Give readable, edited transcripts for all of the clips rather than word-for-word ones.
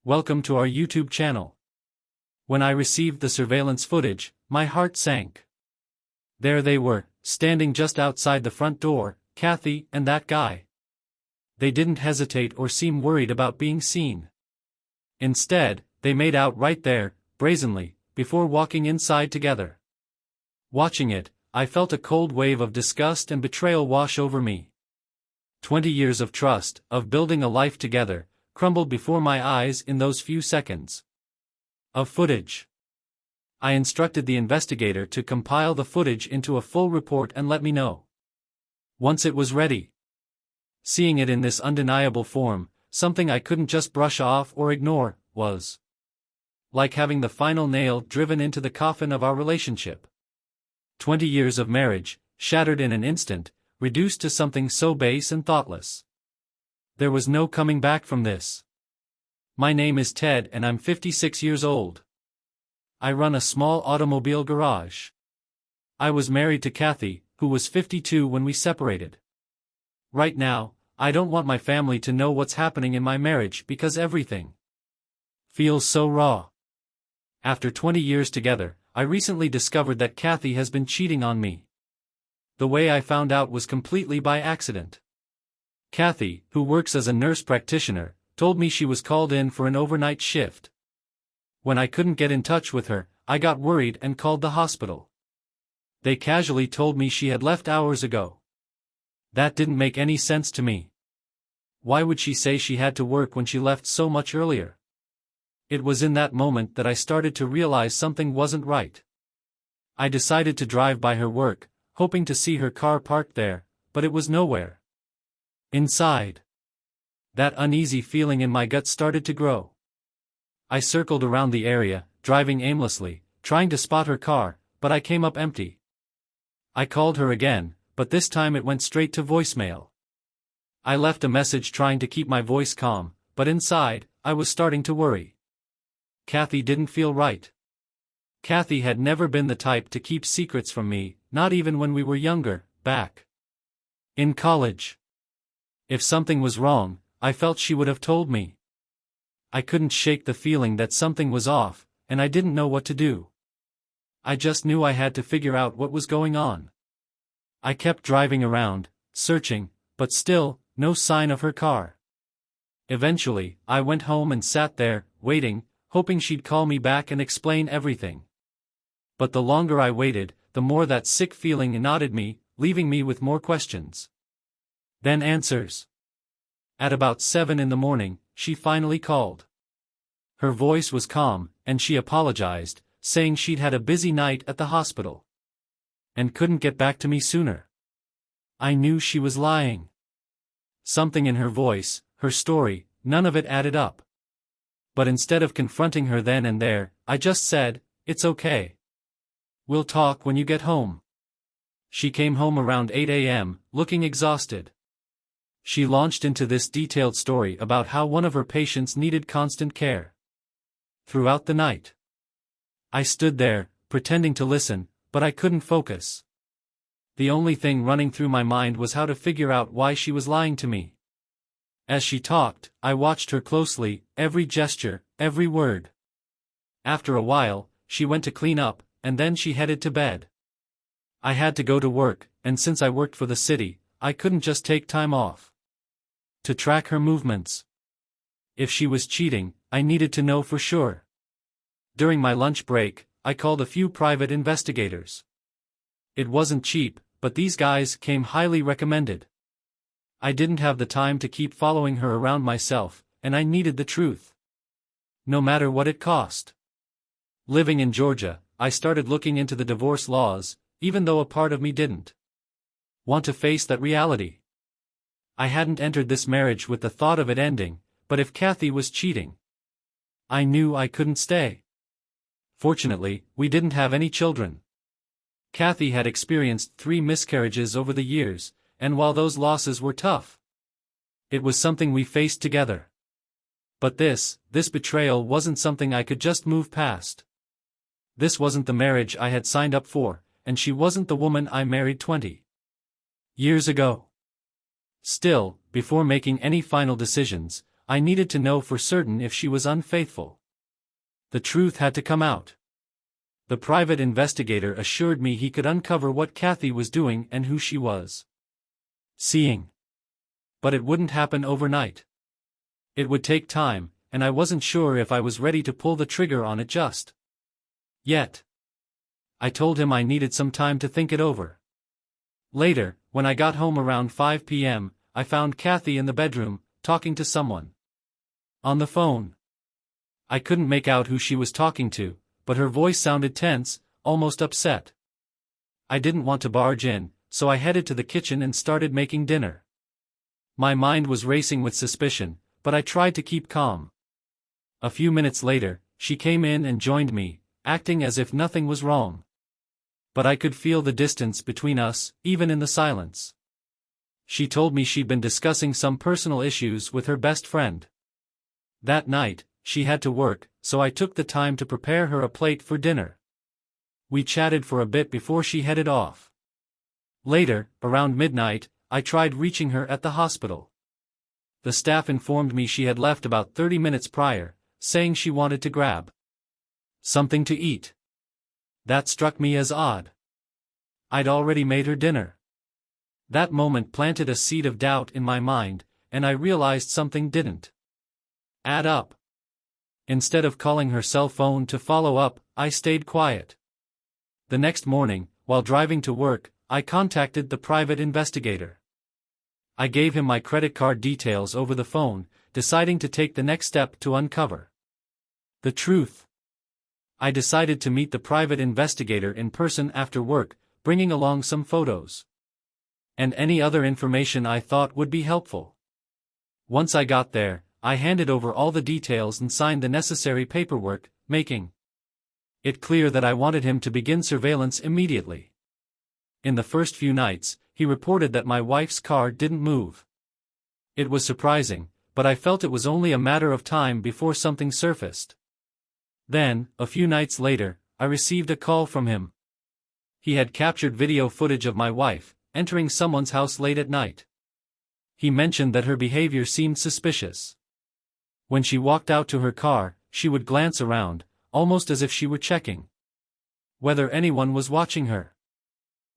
Welcome to our YouTube channel. When I received the surveillance footage, my heart sank. There they were, standing just outside the front door, Kathy and that guy. They didn't hesitate or seem worried about being seen. Instead, they made out right there, brazenly, before walking inside together. Watching it, I felt a cold wave of disgust and betrayal wash over me. 20 years of trust, of building a life together, crumbled before my eyes in those few seconds of footage. I instructed the investigator to compile the footage into a full report and let me know once it was ready. Seeing it in this undeniable form, something I couldn't just brush off or ignore, was like having the final nail driven into the coffin of our relationship. 20 years of marriage, shattered in an instant, reduced to something so base and thoughtless. There was no coming back from this. My name is Ted and I'm 56 years old. I run a small automobile garage. I was married to Kathy, who was 52 when we separated. Right now, I don't want my family to know what's happening in my marriage because everything feels so raw. After 20 years together, I recently discovered that Kathy has been cheating on me. The way I found out was completely by accident. Kathy, who works as a nurse practitioner, told me she was called in for an overnight shift. When I couldn't get in touch with her, I got worried and called the hospital. They casually told me she had left hours ago. That didn't make any sense to me. Why would she say she had to work when she left so much earlier? It was in that moment that I started to realize something wasn't right. I decided to drive by her work, hoping to see her car parked there, but it was nowhere. Inside, that uneasy feeling in my gut started to grow. I circled around the area, driving aimlessly, trying to spot her car, but I came up empty. I called her again, but this time it went straight to voicemail. I left a message trying to keep my voice calm, but inside, I was starting to worry. Kathy didn't feel right. Kathy had never been the type to keep secrets from me, not even when we were younger, back in college. If something was wrong, I felt she would have told me. I couldn't shake the feeling that something was off, and I didn't know what to do. I just knew I had to figure out what was going on. I kept driving around, searching, but still, no sign of her car. Eventually, I went home and sat there, waiting, hoping she'd call me back and explain everything. But the longer I waited, the more that sick feeling knotted me, leaving me with more questions than answers. At about 7 in the morning, she finally called. Her voice was calm, and she apologized, saying she'd had a busy night at the hospital and couldn't get back to me sooner. I knew she was lying. Something in her voice, her story, none of it added up. But instead of confronting her then and there, I just said, "It's okay. We'll talk when you get home." She came home around 8 a.m., looking exhausted. She launched into this detailed story about how one of her patients needed constant care throughout the night. I stood there, pretending to listen, but I couldn't focus. The only thing running through my mind was how to figure out why she was lying to me. As she talked, I watched her closely, every gesture, every word. After a while, she went to clean up, and then she headed to bed. I had to go to work, and since I worked for the city, I couldn't just take time off to track her movements. If she was cheating, I needed to know for sure. During my lunch break, I called a few private investigators. It wasn't cheap, but these guys came highly recommended. I didn't have the time to keep following her around myself, and I needed the truth, no matter what it cost. Living in Georgia, I started looking into the divorce laws, even though a part of me didn't want to face that reality. I hadn't entered this marriage with the thought of it ending, but if Kathy was cheating, I knew I couldn't stay. Fortunately, we didn't have any children. Kathy had experienced 3 miscarriages over the years, and while those losses were tough, it was something we faced together. But this betrayal wasn't something I could just move past. This wasn't the marriage I had signed up for, and she wasn't the woman I married 20 years ago. Still, before making any final decisions, I needed to know for certain if she was unfaithful. The truth had to come out. The private investigator assured me he could uncover what Kathy was doing and who she was seeing. But it wouldn't happen overnight. It would take time, and I wasn't sure if I was ready to pull the trigger on it just yet. I told him I needed some time to think it over. Later, when I got home around 5 p.m., I found Kathy in the bedroom, talking to someone on the phone. I couldn't make out who she was talking to, but her voice sounded tense, almost upset. I didn't want to barge in, so I headed to the kitchen and started making dinner. My mind was racing with suspicion, but I tried to keep calm. A few minutes later, she came in and joined me, acting as if nothing was wrong. But I could feel the distance between us, even in the silence. She told me she'd been discussing some personal issues with her best friend. That night, she had to work, so I took the time to prepare her a plate for dinner. We chatted for a bit before she headed off. Later, around midnight, I tried reaching her at the hospital. The staff informed me she had left about 30 minutes prior, saying she wanted to grab something to eat. That struck me as odd. I'd already made her dinner. That moment planted a seed of doubt in my mind, and I realized something didn't add up. Instead of calling her cell phone to follow up, I stayed quiet. The next morning, while driving to work, I contacted the private investigator. I gave him my credit card details over the phone, deciding to take the next step to uncover the truth. I decided to meet the private investigator in person after work, bringing along some photos and any other information I thought would be helpful. Once I got there, I handed over all the details and signed the necessary paperwork, making it clear that I wanted him to begin surveillance immediately. In the first few nights, he reported that my wife's car didn't move. It was surprising, but I felt it was only a matter of time before something surfaced. Then, a few nights later, I received a call from him. He had captured video footage of my wife entering someone's house late at night. He mentioned that her behavior seemed suspicious. When she walked out to her car, she would glance around, almost as if she were checking whether anyone was watching her.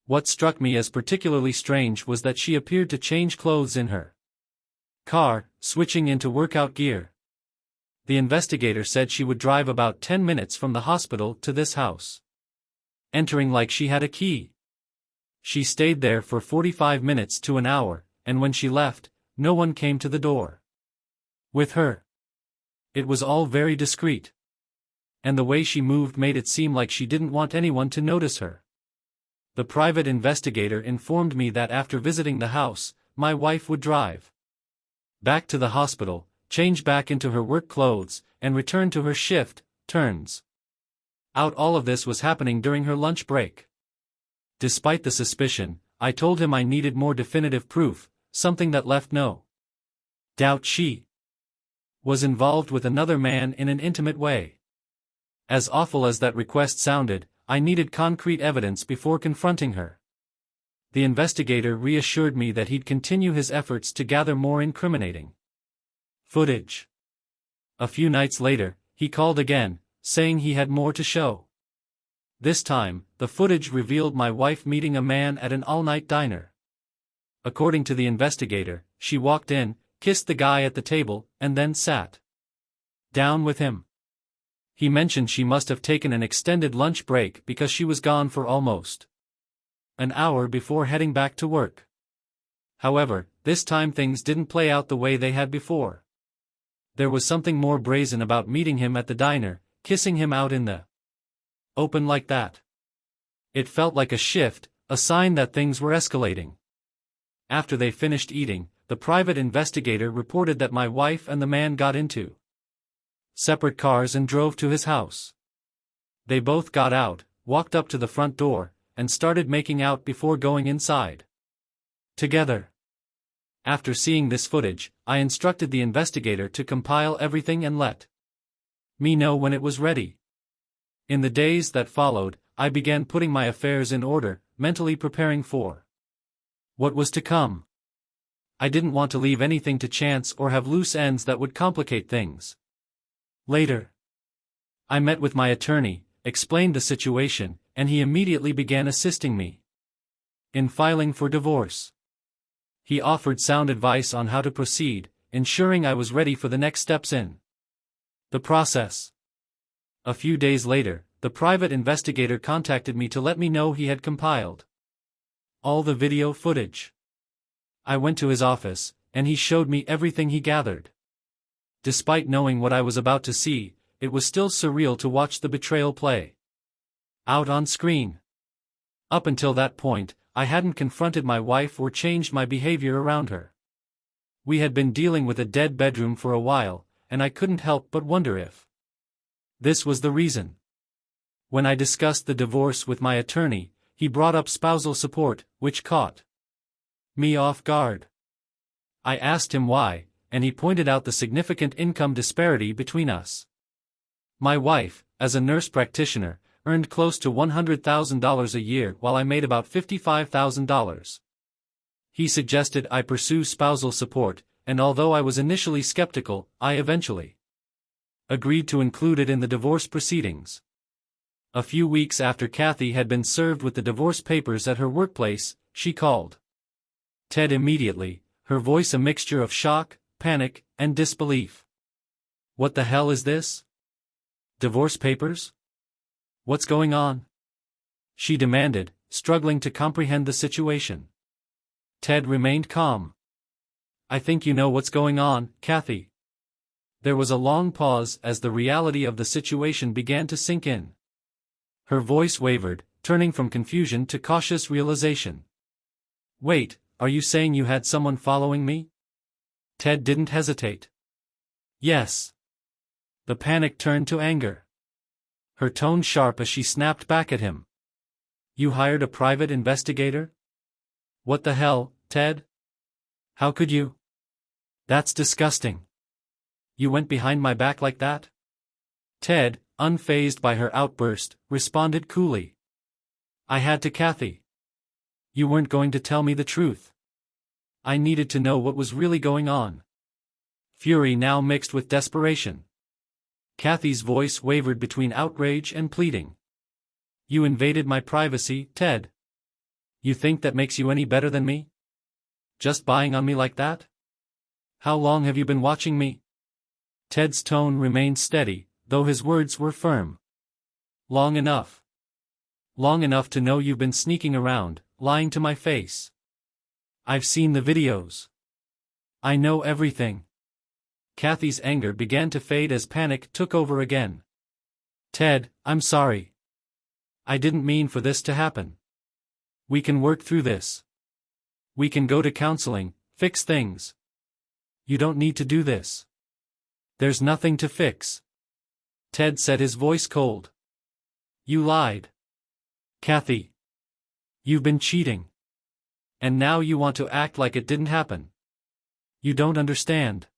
What struck me as particularly strange was that she appeared to change clothes in her car, switching into workout gear. The investigator said she would drive about 10 minutes from the hospital to this house, entering like she had a key. She stayed there for 45 minutes to an hour, and when she left, no one came to the door with her. It was all very discreet. And the way she moved made it seem like she didn't want anyone to notice her. The private investigator informed me that after visiting the house, my wife would drive back to the hospital, change back into her work clothes, and return to her shift. Turns out all of this was happening during her lunch break. Despite the suspicion, I told him I needed more definitive proof, something that left no doubt she was involved with another man in an intimate way. As awful as that request sounded, I needed concrete evidence before confronting her. The investigator reassured me that he'd continue his efforts to gather more incriminating footage. A few nights later, he called again, saying he had more to show. This time, the footage revealed my wife meeting a man at an all-night diner. According to the investigator, she walked in, kissed the guy at the table, and then sat down with him. He mentioned she must have taken an extended lunch break because she was gone for almost an hour before heading back to work. However, this time things didn't play out the way they had before. There was something more brazen about meeting him at the diner, kissing him out in the open like that. It felt like a shift, a sign that things were escalating. After they finished eating, the private investigator reported that my wife and the man got into separate cars and drove to his house. They both got out, walked up to the front door, and started making out before going inside together. After seeing this footage, I instructed the investigator to compile everything and let me know when it was ready. In the days that followed, I began putting my affairs in order, mentally preparing for what was to come. I didn't want to leave anything to chance or have loose ends that would complicate things. Later, I met with my attorney, explained the situation, and he immediately began assisting me in filing for divorce. He offered sound advice on how to proceed, ensuring I was ready for the next steps in the process. A few days later, the private investigator contacted me to let me know he had compiled all the video footage. I went to his office, and he showed me everything he gathered. Despite knowing what I was about to see, it was still surreal to watch the betrayal play out on screen. Up until that point, I hadn't confronted my wife or changed my behavior around her. We had been dealing with a dead bedroom for a while, and I couldn't help but wonder if this was the reason. When I discussed the divorce with my attorney, he brought up spousal support, which caught me off guard. I asked him why, and he pointed out the significant income disparity between us. My wife, as a nurse practitioner, earned close to $100,000 a year while I made about $55,000. He suggested I pursue spousal support, and although I was initially skeptical, I eventually agreed to include it in the divorce proceedings. A few weeks after Kathy had been served with the divorce papers at her workplace, she called Ted immediately, her voice a mixture of shock, panic, and disbelief. "What the hell is this? Divorce papers? What's going on?" she demanded, struggling to comprehend the situation. Ted remained calm. "I think you know what's going on, Kathy." There was a long pause as the reality of the situation began to sink in. Her voice wavered, turning from confusion to cautious realization. "Wait, are you saying you had someone following me?" Ted didn't hesitate. "Yes." The panic turned to anger, her tone sharp as she snapped back at him. "You hired a private investigator? What the hell, Ted? How could you? That's disgusting. You went behind my back like that?" Ted, unfazed by her outburst, responded coolly. "I had to, Kathy. You weren't going to tell me the truth. I needed to know what was really going on." Fury now mixed with desperation. Kathy's voice wavered between outrage and pleading. "You invaded my privacy, Ted. You think that makes you any better than me? Just buying on me like that? How long have you been watching me?" Ted's tone remained steady, though his words were firm. "Long enough. Long enough to know you've been sneaking around, lying to my face. I've seen the videos. I know everything." Kathy's anger began to fade as panic took over again. "Ted, I'm sorry. I didn't mean for this to happen. We can work through this. We can go to counseling, fix things. You don't need to do this. There's nothing to fix." Ted said, his voice cold. "You lied. Kathy. You've been cheating. And now you want to act like it didn't happen. You don't understand."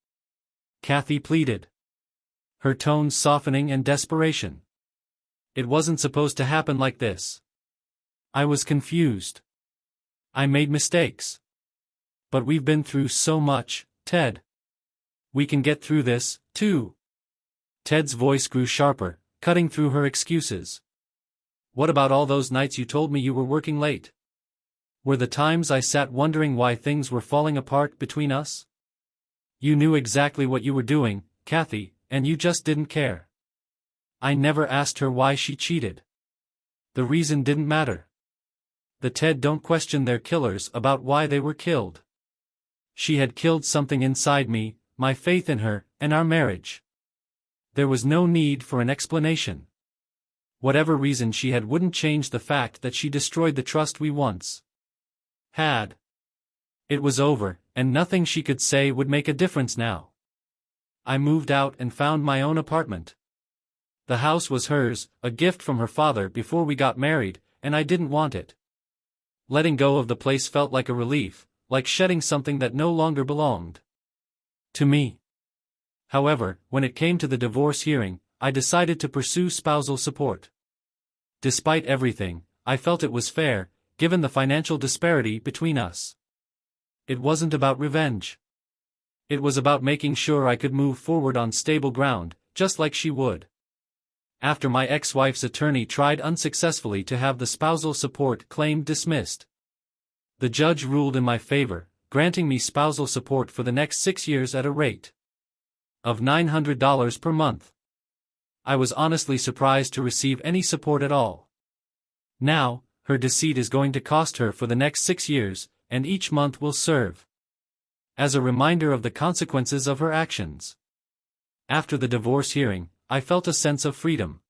Kathy pleaded, her tone softening in desperation. "It wasn't supposed to happen like this. I was confused. I made mistakes. But we've been through so much, Ted. We can get through this, too." Ted's voice grew sharper, cutting through her excuses. "What about all those nights you told me you were working late? Were the times I sat wondering why things were falling apart between us? You knew exactly what you were doing, Kathy, and you just didn't care. I never asked her why she cheated. The reason didn't matter. The Ted don't question their killers about why they were killed. She had killed something inside me, my faith in her, and our marriage. There was no need for an explanation. Whatever reason she had wouldn't change the fact that she destroyed the trust we once had. It was over, and nothing she could say would make a difference now. I moved out and found my own apartment. The house was hers, a gift from her father before we got married, and I didn't want it. Letting go of the place felt like a relief, like shedding something that no longer belonged to me. However, when it came to the divorce hearing, I decided to pursue spousal support. Despite everything, I felt it was fair, given the financial disparity between us. It wasn't about revenge. It was about making sure I could move forward on stable ground, just like she would. After my ex-wife's attorney tried unsuccessfully to have the spousal support claim dismissed, the judge ruled in my favor, granting me spousal support for the next 6 years at a rate of $900 per month. I was honestly surprised to receive any support at all. Now, her deceit is going to cost her for the next 6 years, and each month will serve as a reminder of the consequences of her actions. After the divorce hearing, I felt a sense of freedom.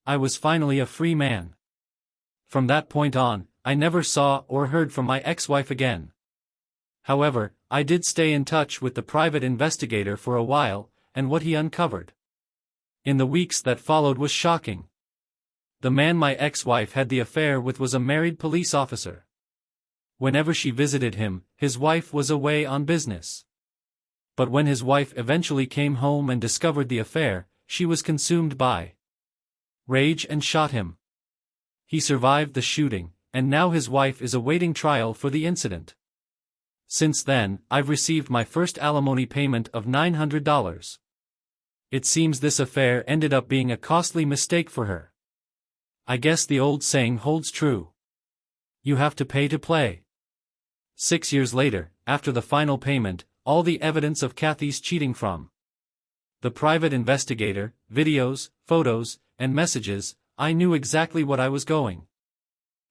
I was finally a free man. From that point on, I never saw or heard from my ex-wife again. However, I did stay in touch with the private investigator for a while, and what he uncovered in the weeks that followed was shocking. The man my ex-wife had the affair with was a married police officer. Whenever she visited him, his wife was away on business. But when his wife eventually came home and discovered the affair, she was consumed by rage and shot him. He survived the shooting, and now his wife is awaiting trial for the incident. Since then, I've received my first alimony payment of $900. It seems this affair ended up being a costly mistake for her. I guess the old saying holds true. You have to pay to play. 6 years later, after the final payment, all the evidence of Kathy's cheating from the private investigator, videos, photos, and messages, I knew exactly what I was going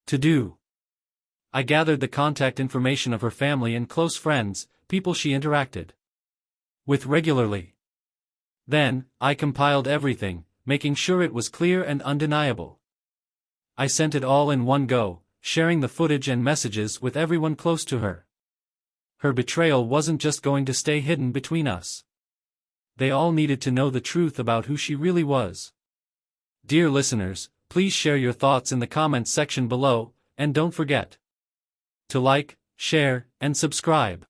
to do. I gathered the contact information of her family and close friends, people she interacted with regularly. Then, I compiled everything, making sure it was clear and undeniable. I sent it all in one go, sharing the footage and messages with everyone close to her. Her betrayal wasn't just going to stay hidden between us. They all needed to know the truth about who she really was. Dear listeners, please share your thoughts in the comments section below, and don't forget to like, share, and subscribe.